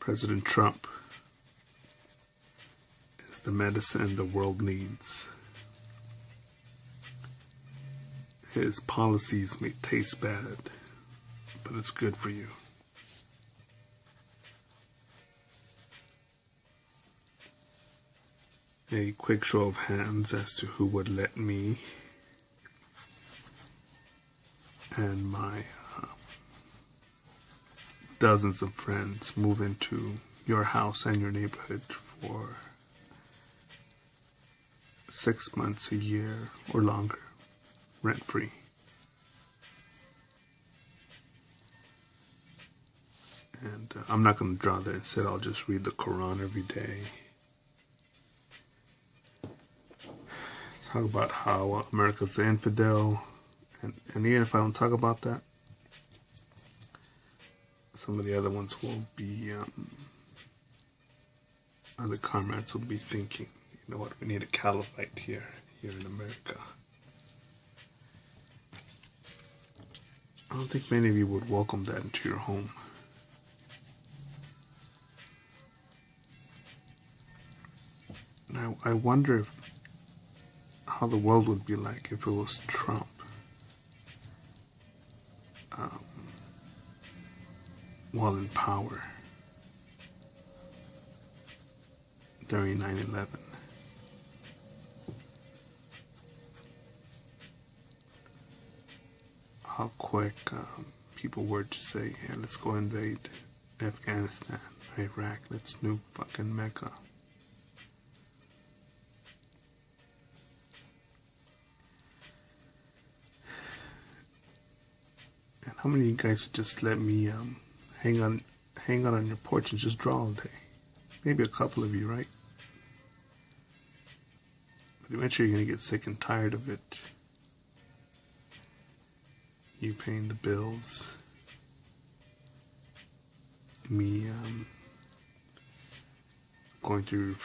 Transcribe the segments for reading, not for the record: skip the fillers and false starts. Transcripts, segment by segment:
President Trump is the medicine the world needs. His policies may taste bad, but it's good for you. A quick show of hands as to who would let me and my dozens of friends move into your house and your neighborhood for 6 months, a year, or longer, rent-free. And I'm not going to draw that. Instead, I'll just read the Quran every day. Talk about how America's the infidel. And even if I don't talk about that, some of the other ones will be, other comrades will be thinking, you know what, we need a caliphate here in America. I don't think many of you would welcome that into your home. And I wonder how the world would be like if it was Trump. While in power during 9/11. How quick people were to say, hey, let's go invade Afghanistan, Iraq, let's nuke fucking Mecca. And how many of you guys would just let me hang out on your porch and just draw all day? Maybe a couple of you, right? But eventually you're going to get sick and tired of it. You paying the bills. Me going through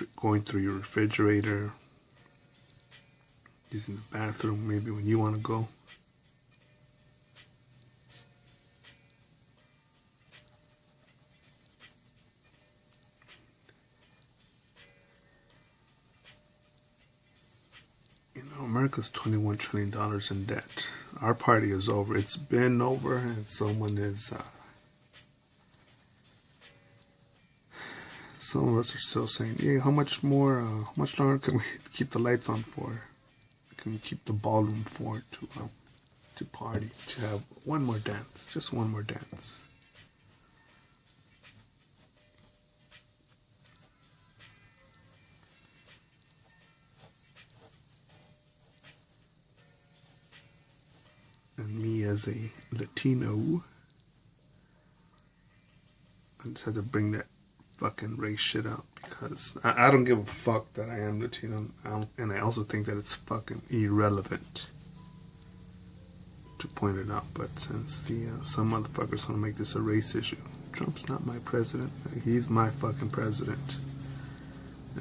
your refrigerator. Using the bathroom maybe when you want to go. America's $21 trillion in debt. Our party is over. It's been over, and someone is. Some of us are still saying, "Yeah, how much more? How much longer can we keep the lights on for? Can we keep the ballroom for to party? To have one more dance? Just one more dance." And me as a Latino, I just had to bring that fucking race shit out because I don't give a fuck that I am Latino, and I also think that it's fucking irrelevant to point it out. But since some motherfuckers want to make this a race issue, Trump's not my president. He's my fucking president,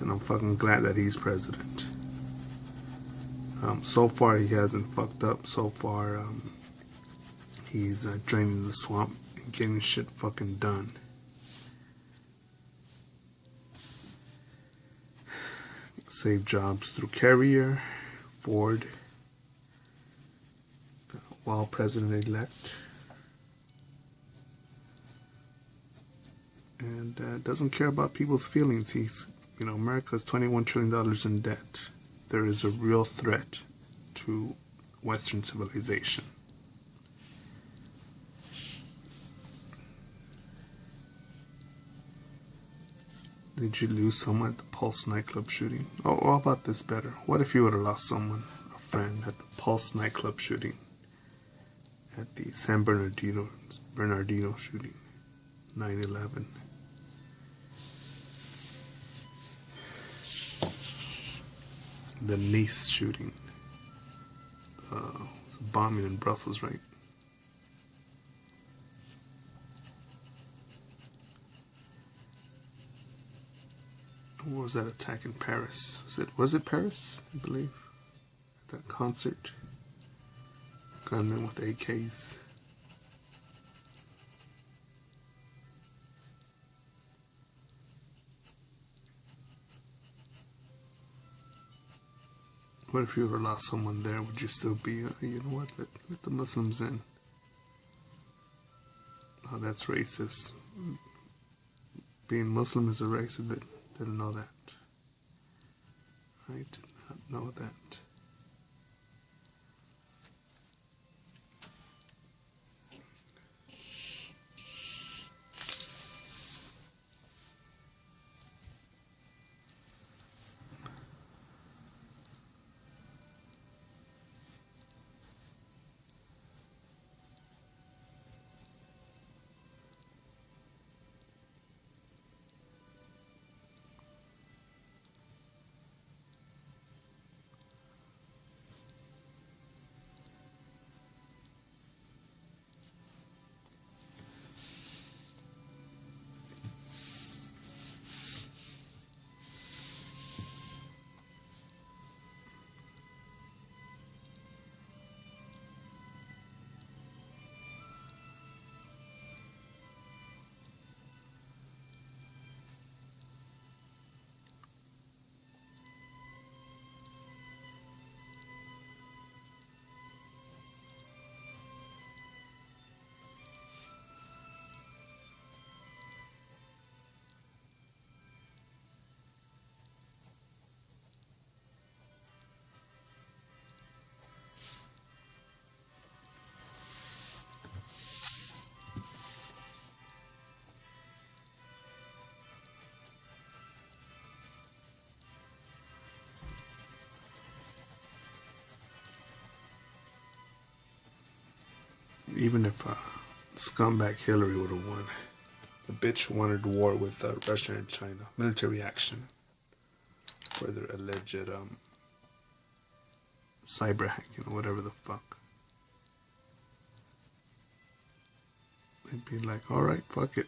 and I'm fucking glad that he's president. So far, he hasn't fucked up. So far, he's draining the swamp and getting shit fucking done. Save jobs through Carrier, Ford, while president-elect. And doesn't care about people's feelings. He's, America's $21 trillion in debt. There is a real threat to Western civilization. Did you lose someone at the Pulse nightclub shooting? Oh, how about this better? What if you would have lost someone, a friend, at the Pulse nightclub shooting? At the San Bernardino shooting, 9/11. The Nice shooting. It's a bombing in Brussels, right? What was that attack in Paris? Was it Paris, I believe? At that concert. Gunmen with AKs. What if you ever lost someone there? Would you still be, you know what, let the Muslims in? Oh, that's racist. Being Muslim is a race. I didn't know that. I did not know that. Even if scumbag Hillary would have won, the bitch wanted war with Russia and China, military action for their alleged cyber hacking or whatever the fuck. They'd be like, all right, fuck it,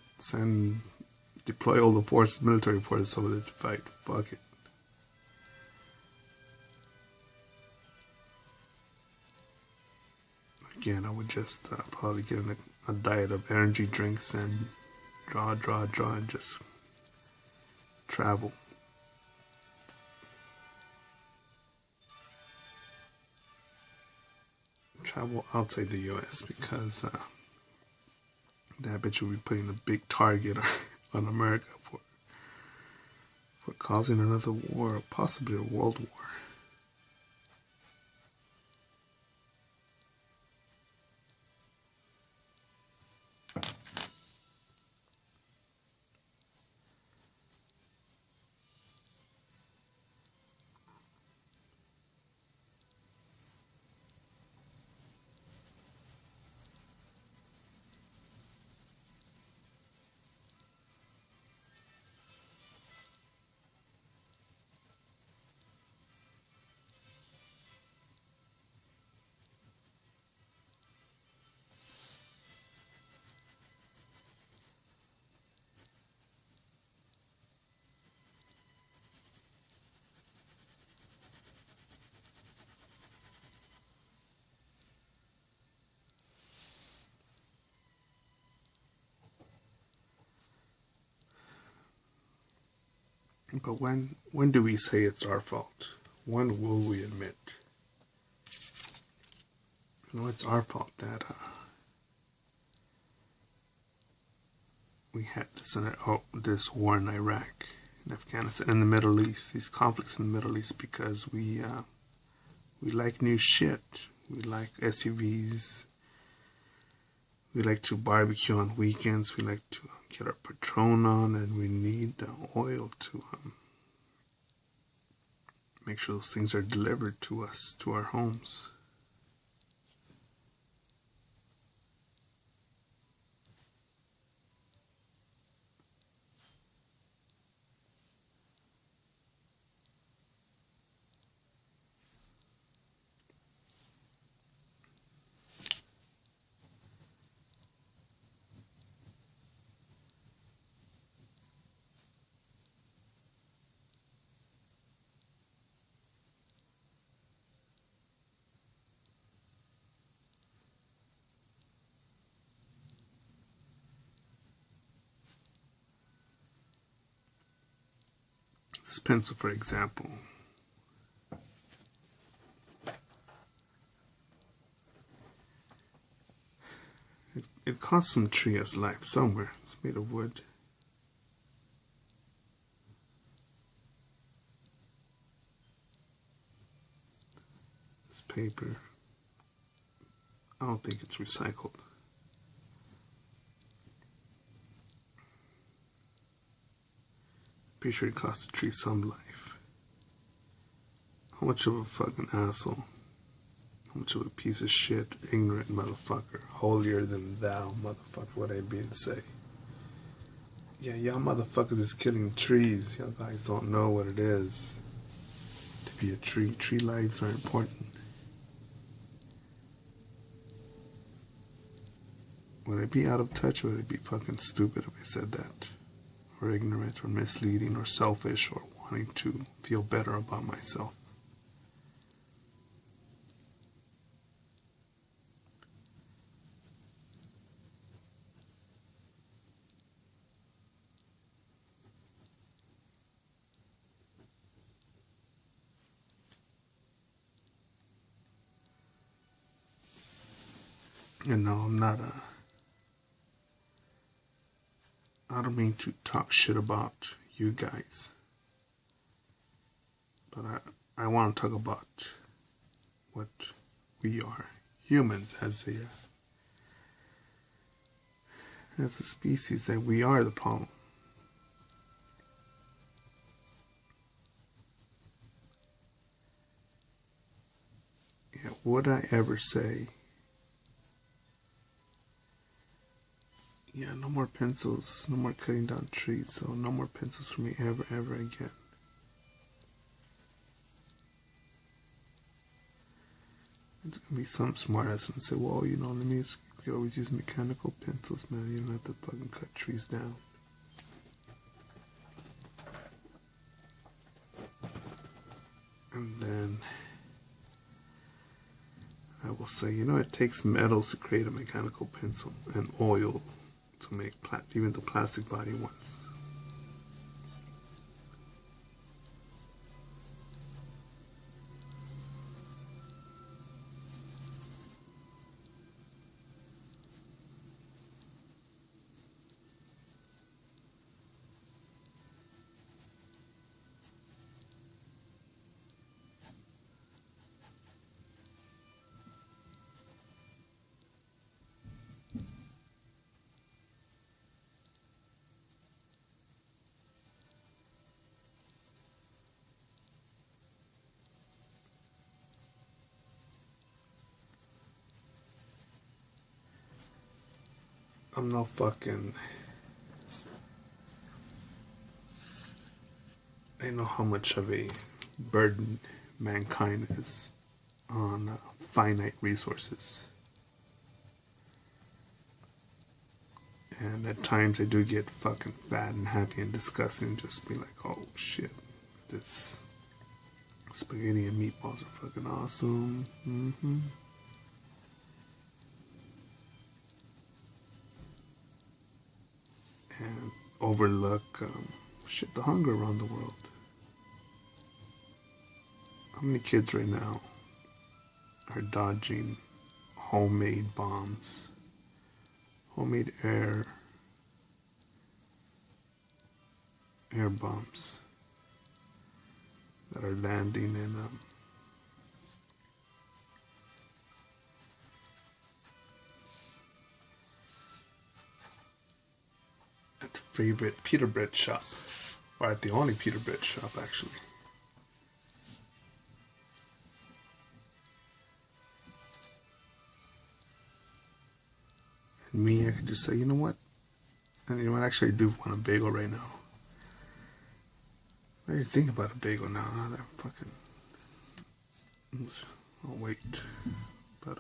deploy all the forces, military forces over there to fight. Fuck it. Again, I would just probably get in a diet of energy drinks and draw, and just travel. Travel outside the U.S. because that bitch will be putting a big target on America for causing another war, possibly a world war. But when do we say it's our fault? When will we admit, it's our fault that we had this war in Iraq, in Afghanistan, in the Middle East, these conflicts in the Middle East, because we like new shit. We like SUVs. We like to barbecue on weekends. We like to get our Patron on, and we need oil to make sure those things are delivered to us, to our homes. This pencil, for example, It caught some tree as life somewhere. It's made of wood. This paper. I don't think it's recycled. Pretty sure it cost the tree some life. How much of a fucking asshole. How much of a piece of shit, ignorant motherfucker, holier than thou motherfucker would I be to say? Yeah, y'all motherfuckers is killing trees. Y'all guys don't know what it is to be a tree. Tree lives are important. Would I be out of touch, or would I be fucking stupid if I said that? Or ignorant, or misleading, or selfish, or wanting to feel better about myself? And no, I'm not I don't mean to talk shit about you guys, but I want to talk about what we are, humans, as a species, that we are the problem. Yeah, would I ever say, yeah, no more pencils, no more cutting down trees, so no more pencils for me ever, ever again? It's gonna be some smart ass and say, well, you know, let me you always use mechanical pencils, man. You don't have to fucking cut trees down. And then I will say, you know, it takes metals to create a mechanical pencil and oil to make even the plastic body ones. I'm no fucking... I know how much of a burden mankind is on finite resources. And at times I do get fucking fat and happy and disgusting, just be like, oh shit, this spaghetti and meatballs are fucking awesome. And overlook shit, the hunger around the world. How many kids right now are dodging homemade bombs, homemade air bombs that are landing in at the favorite pita bread shop, or at the only pita bread shop actually. And me, I could just say, you know what? And you know what? Actually, I do want a bagel right now. I didn't think about a bagel now. That fucking... I'll wait. But,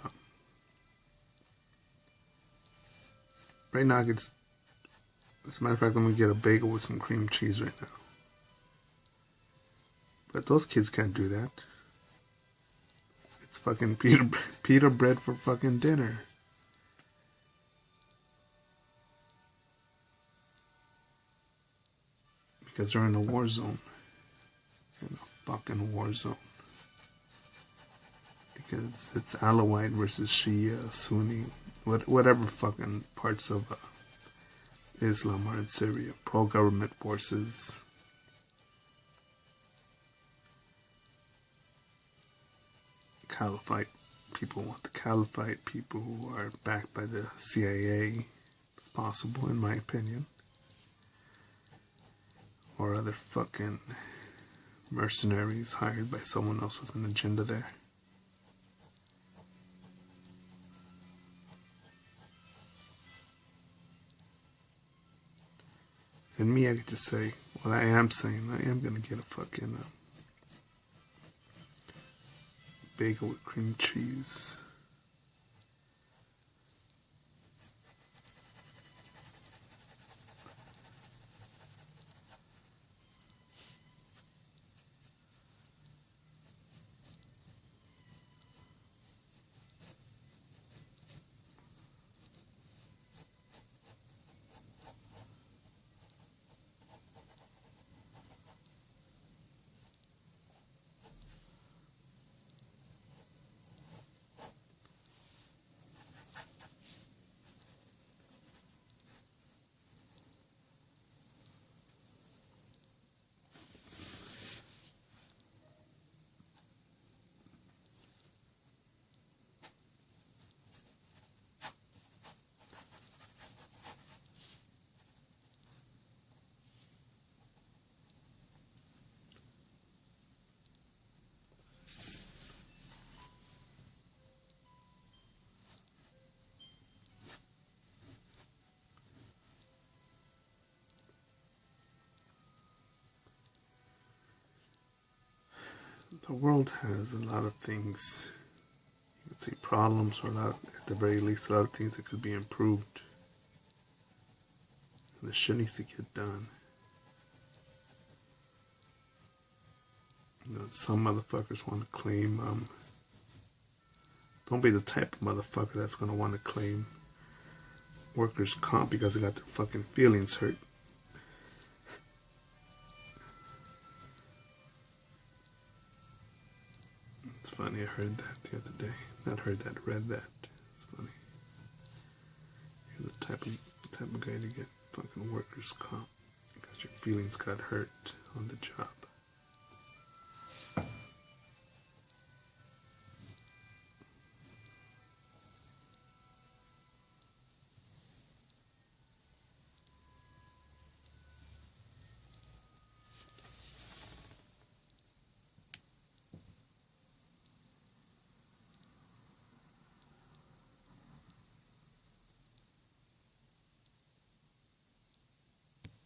right now, I could... As a matter of fact, I'm going to get a bagel with some cream cheese right now. But those kids can't do that. It's fucking pita bread for fucking dinner. Because they're in a war zone. In a fucking war zone. Because it's Alawite versus Shia, Sunni, whatever fucking parts of Islam are in Syria, pro-government forces. Caliphate people want the caliphate, people who are backed by the CIA, it's possible in my opinion, or other fucking mercenaries hired by someone else with an agenda there. And me, I could just say, well, I am saying I am gonna get a fucking bagel with cream cheese. The world has a lot of things, you could say problems, or at the very least, a lot of things that could be improved. And the shit needs to get done. You know, some motherfuckers want to claim, don't be the type of motherfucker that's going to want to claim workers' comp because they got their fucking feelings hurt. It's funny, I heard that the other day. Not heard that, read that. It's funny. You're the type of guy to get fucking workers' comp because your feelings got hurt on the job.